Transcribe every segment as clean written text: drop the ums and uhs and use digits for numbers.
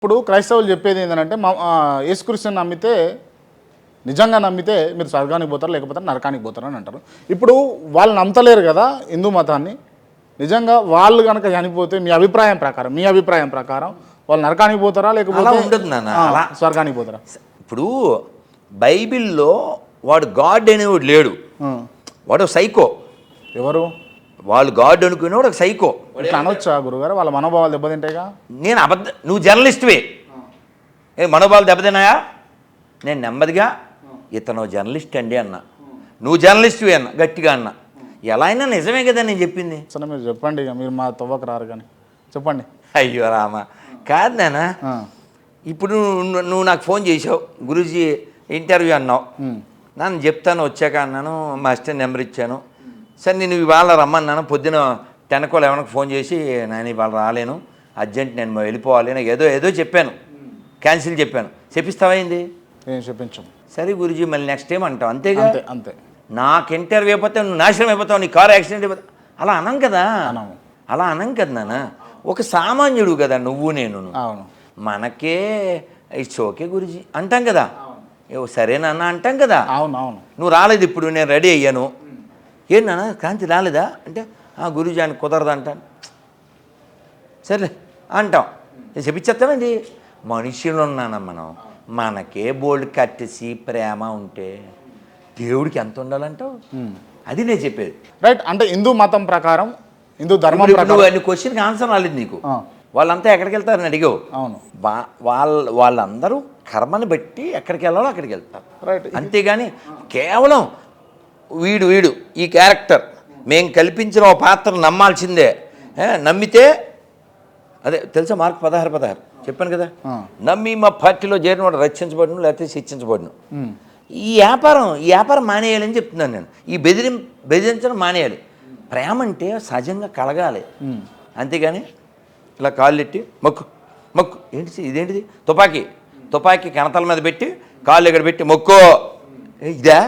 ఇప్పుడు క్రైస్తవులు చెప్పేది ఏంటంటే యేసుక్రీస్తుని నమ్మితే నిజంగా నమ్మితే మీరు స్వర్గానికి పోతారు లేకపోతే నరకానికి పోతారు అని అంటారు. ఇప్పుడు వాళ్ళు నమ్మతలేరు కదా హిందూ మతాన్ని. నిజంగా వాళ్ళు కనుక చనిపోతే మీ అభిప్రాయం ప్రకారం వాళ్ళు నరకానికి పోతారా లేకపోతే స్వర్గానికి పోతారా? ఇప్పుడు బైబిల్లో వాడు గాడ్ అనేవాడు లేడు, వాడు సైకో. ఎవరు వాళ్ళు గాడ్ అనుకునేవాడు ఒక సైకో. ఇట్లా అనొచ్చా గురుగారు? వాళ్ళ మనోభావాలు దెబ్బతింటాయిగా. నేను నువ్వు జర్నలిస్ట్వే, మనోభావాలు దెబ్బతిన్నాయా? నేను నెమ్మదిగా ఇతను జర్నలిస్ట్ అండి అన్న, నువ్వు జర్నలిస్ట్వే అన్న, గట్టిగా అన్న. ఎలా అయినా నిజమే కదా నేను చెప్పింది. సరే మీరు చెప్పండి, ఇక మీరు మా తవ్వకు రారు కానీ చెప్పండి. అయ్యో రామ, కాదు నాన్న. ఇప్పుడు నువ్వు నాకు ఫోన్ చేసావు, గురూజీ ఇంటర్వ్యూ అన్నావు, నన్ను చెప్తాను వచ్చాక అన్నాను, మా అసిస్టెంట్ నెంబర్ ఇచ్చాను. సరే నేను ఇవాళ రమ్మన్నాను, పొద్దున 10 o'clock 11 ఫోన్ చేసి నేను ఇవాళ రాలేను, అర్జెంట్, నేను వెళ్ళిపోవాలి, నాకు ఏదో చెప్పాను, క్యాన్సిల్ చెప్పాను. చెప్పిస్తావా ఏంది? నేను చెప్పించాం. సరే గురూజీ మళ్ళీ నెక్స్ట్ టైం అంటావు, అంతేగా. అంతే. నాకు ఇంటర్వ్యూ అయిపోతే నువ్వు నాశనం అయిపోతావు, నీ కారు యాక్సిడెంట్ అయిపోతావు, అలా అనం కదా. అలా అనం కదా నాన్న, ఒక సామాన్యుడు కదా నువ్వు నేను. మనకే ఇట్స్ ఓకే గురూజీ అంటాం కదా, సరేనన్నా అంటాం కదా. అవునవును. నువ్వు రాలేదు, ఇప్పుడు నేను రెడీ అయ్యాను, ఏంటి నాన్న క్రాంతి రాలేదా అంటే, గురూజీ ఆయన కుదరదు అంటాను. సరే అంటాం, నేను చెప్పించేస్తామండి. మనుషులు ఉన్నాను మనం, మనకే బోల్డ్ కట్టేసి ప్రేమ ఉంటే దేవుడికి ఎంత ఉండాలంటావు? అది నేను చెప్పేది. రైట్. అంటే హిందూ మతం ప్రకారం, హిందూ ధర్మం నువ్వు అన్ని క్వశ్చన్కి ఆన్సర్ రాలేదు నీకు. వాళ్ళంతా ఎక్కడికి వెళ్తారని అడిగావు. అవును. వాళ్ళందరూ కర్మని బట్టి ఎక్కడికి వెళ్ళాలో అక్కడికి వెళ్తారు. రైట్. అంతేగాని కేవలం వీడు ఈ క్యారెక్టర్ మేము కల్పించిన ఓ పాత్ర నమ్మాల్సిందే. నమ్మితే అదే తెలుసా, మార్క్ 16 చెప్పాను కదా, నమ్మి మా పార్టీలో చేరినవాడు రక్షించబడిను లేకపోతే శిక్షించబడిను. ఈ వ్యాపారం మానేయాలని చెప్తున్నాను నేను. ఈ బెదిరించడం మానేయాలి. ప్రేమ అంటే సహజంగా కలగాలి, అంతేగాని ఇలా కాళ్ళు ఎట్టి మొక్కు ఏంటి ఇదేంటిది, తుపాకీ కణతల మీద పెట్టి కాళ్ళు ఇక్కడ పెట్టి మొక్కో, ఇదా?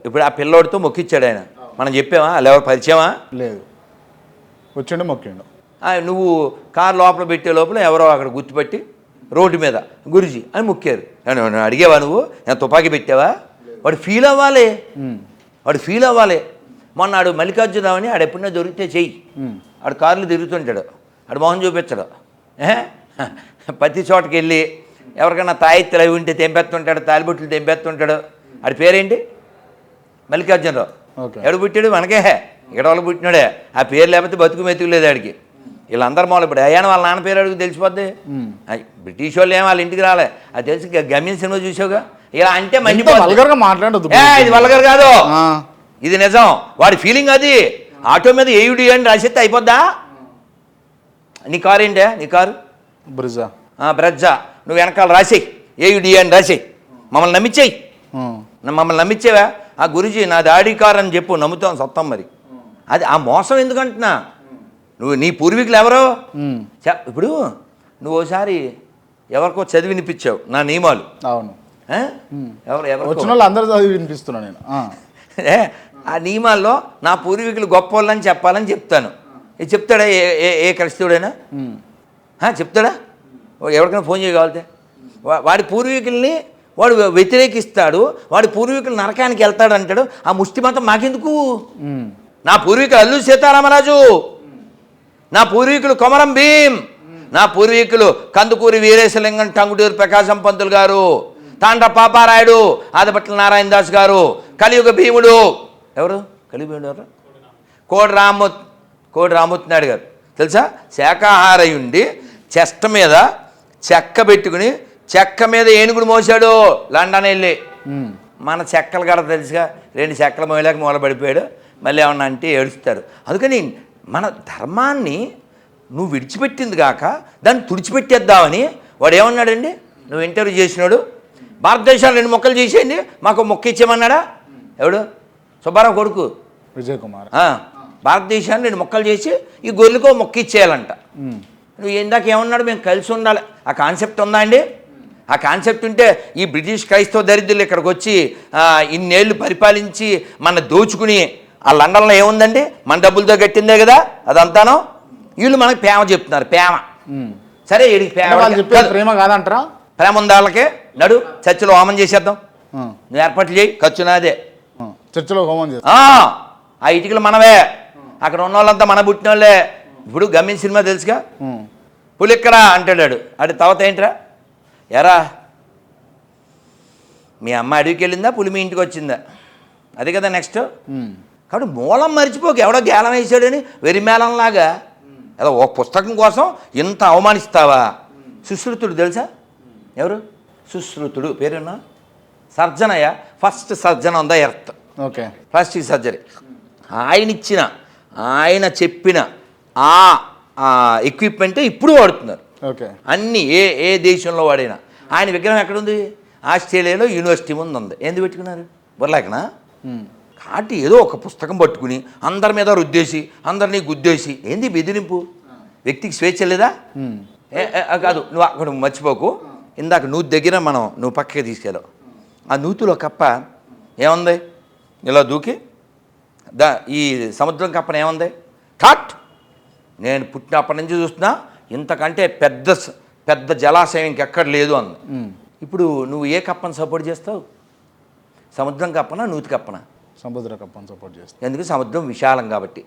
ఇప్పుడు ఆ పిల్లోడితో మొక్కిచ్చాడు ఆయన, మనం చెప్పామా? వాళ్ళు ఎవరు పరిచయమా? లేదు, వచ్చిండు మొక్కిండు. నువ్వు కారు లోపల పెట్టే లోపల ఎవరో అక్కడ గుర్తుపెట్టి రోడ్డు మీద గురూజీ అని మొక్కారు. అడిగేవా నువ్వు? నేను తుపాకీ పెట్టావా? వాడు ఫీల్ అవ్వాలి. మొన్న ఆడు మల్లికార్జునరావు అని ఆడు ఎప్పుడైనా దొరికితే చెయ్యి, ఆడు కార్లు తిరుగుతుంటాడు, ఆడు మొహం చూపించడు. ప్రతి చోటకి వెళ్ళి ఎవరికైనా తాయిత్తులు అవి ఉంటే తెంపేస్తుంటాడు, తాలిబొట్లు తెంపేస్తుంటాడు. ఆడి పేరేంటి? మల్లికార్జునరావు. ఎవడు పుట్టాడు? మనకే ఇక్కడ వాళ్ళు పుట్టినాడే. ఆ పేరు లేకపోతే బతుకు మెతుకులేదు ఆడికి. వీళ్ళందరూ మొదలు ఇప్పుడు అయ్యాను వాళ్ళ నాన్న పేరు అడుగు తెలిసిపోద్ది. బ్రిటిష్ వాళ్ళు ఏమో వాళ్ళ ఇంటికి రాలే, అది తెలిసి గమ్యం సినిమా చూసావుగా. ఇలా అంటే మాట్లాడదు, ఇది వల్గర్ కాదు, ఇది నిజం. వాడి ఫీలింగ్ అది. ఆటో మీద ఏయుడి అని రాసేస్తే అయిపోద్దా? నీ కారు ఏంటే? నీ కారు బ్రజ్జా, నువ్వు వెనకాల రాసేయి ఏయుడి అని రాసేయి, మమ్మల్ని నమ్మించేవా? ఆ గురూజీ నాది ఆడి కారు అని చెప్పు, నమ్ముతాం సత్తం. మరి అది ఆ మోసం ఎందుకంటున్నా? నువ్వు నీ పూర్వీకులు ఎవరో ఇప్పుడు నువ్వు ఒకసారి ఎవరికో చదివి వినిపించావు నా నియమాలు. అవును. అందరూ చదివి వినిపిస్తున్నా నేను. ఆ నియమాల్లో నా పూర్వీకులు గొప్ప వాళ్ళని చెప్పాలని చెప్తాను. ఇది చెప్తాడా ఏ క్రైస్తవుడైనా? చెప్తాడా? ఎవరికైనా ఫోన్ చేయగలిగితే వాడి పూర్వీకుల్ని వాడు వ్యతిరేకిస్తాడు, వాడి పూర్వీకులు నరకానికి వెళ్తాడు అంటాడు. ఆ ముష్టి మతం మాకెందుకు? నా పూర్వీకులు అల్లూరి సీతారామరాజు, నా పూర్వీకులు కొమరం భీం, నా పూర్వీకులు కందుకూరి వీరేశలింగం, టంగుటూరి ప్రకాశం పంతులు గారు, తాండ్ర పాపారాయుడు, ఆదిపట్ల నారాయణ దాస్ గారు, కలియుగ భీముడు. ఎవరు కలియుగ భీముడు? ఎవరు? కోడి రామ్మూర్తి నాయుడు గారు తెలుసా? శాకాహారై ఉండి చెస్ట్ మీద చెక్క పెట్టుకుని చెక్క మీద ఏనుగుడు మోసాడు లండన్ వెళ్ళి. మన చెక్కలు కూడా తెలుసుగా, 2 చెక్కలు మోయలేక మూలబడిపోయాడు. మళ్ళీ ఏమన్నా అంటే ఏడుస్తారు. అందుకని మన ధర్మాన్ని నువ్వు విడిచిపెట్టింది కాక దాన్ని తుడిచిపెట్టేద్దామని వాడు ఏమన్నాడండి? నువ్వు ఇంటర్వ్యూ చేసినాడు, భారతదేశాలు 2 మొక్కలు చేసేయండి, మాకు మొక్క ఇచ్చేయమన్నాడా? ఎవడు? సుబ్బారావు కొడుకు విజయ్ కుమార్. భారతదేశాన్ని 2 మొక్కలు చేసి ఈ గొర్రెలకో మొక్క ఇచ్చేయాలంట. నువ్వు ఇందాక ఏమన్నాడు? మేము కలిసి ఉండాలి. ఆ కాన్సెప్ట్ ఉందా అండి? ఆ కాన్సెప్ట్ ఉంటే ఈ బ్రిటిష్ క్రైస్తవ దరిద్రులు ఇక్కడికి వచ్చి ఇన్నేళ్ళు పరిపాలించి మన దోచుకుని ఆ లండన్లో ఏముందండి? మన డబ్బులతో కట్టిందే కదా అదంతాను. వీళ్ళు మనకు ప్రేమ చెప్తున్నారు, ప్రేమ. సరే ఈడికి అంటే వాళ్ళు చెప్పేది ప్రేమ కాదంటారా? ప్రేమ ఉంది వాళ్ళకి, నడు చర్చిలో హోమం చేసేద్దాం, ఆ, నువ్వు ఏర్పాట్లు చేయి, ఖర్చు నాదే. ఆ, చర్చిలో హోమం చేస్తారు. ఆ ఇటుకలు మనవే, అక్కడ ఉన్న వాళ్ళంతా మన పుట్టిన వాళ్ళే. ఇప్పుడు గమ్యం సినిమా తెలుసుగా, పులిక్కడా అంటాడు అటు తర్వాత ఏంట్రా ఎరా మీ అమ్మ అడవికి వెళ్ళిందా, పులి మీ ఇంటికి వచ్చిందా, అది కదా నెక్స్ట్. కాబట్టి మూలం మర్చిపోక ఎవడో గేలం వేసాడని వెరిమేళంలాగా ఏదో ఒక పుస్తకం కోసం ఇంత అవమానిస్తావా? సుశ్రుతుడు తెలుసా ఎవరు? సుశ్రుతుడు పేరున్నా సర్జనయ్య, first surgeon on the earth, okay, plastic surgery. ఆయన చెప్పిన ఆ ఎక్విప్మెంటే ఇప్పుడు వాడుతున్నారు. ఓకే, అన్నీ ఏ దేశంలో వాడైనా. ఆయన విగ్రహం ఎక్కడుంది? ఆస్ట్రేలియాలో యూనివర్సిటీ ముందు ఉంది. ఎందుకు పెట్టుకున్నారు? బుర్రలేకనా? కాబట్టి ఏదో ఒక పుస్తకం పట్టుకుని అందరి మీద రుద్దేసి అందరినీ గుద్దేసి ఏంది బెదిరింపు? వ్యక్తికి స్వేచ్ఛ లేదా? కాదు, నువ్వు అక్కడ మర్చిపోకు. ఇందాక నూతి దగ్గర నువ్వు పక్కకి తీసుకెళ్ళావు. ఆ నూతిలో కప్ప ఏముంది? ఇలా దూకి ఈ సముద్రం కప్పన ఏముంది? ఠాట్, నేను పుట్టినప్పటి నుంచి చూస్తున్నా ఇంతకంటే పెద్ద జలాశయం ఇంకెక్కడ లేదు అంది. ఇప్పుడు నువ్వు ఏ కప్పను సపోర్ట్ చేస్తావు? సముద్రం కప్పనా, నూతి కప్పనా? సముద్ర కప్పని సపోర్ట్ చేస్తాను. ఎందుకు? సముద్రం విశాలం కాబట్టి.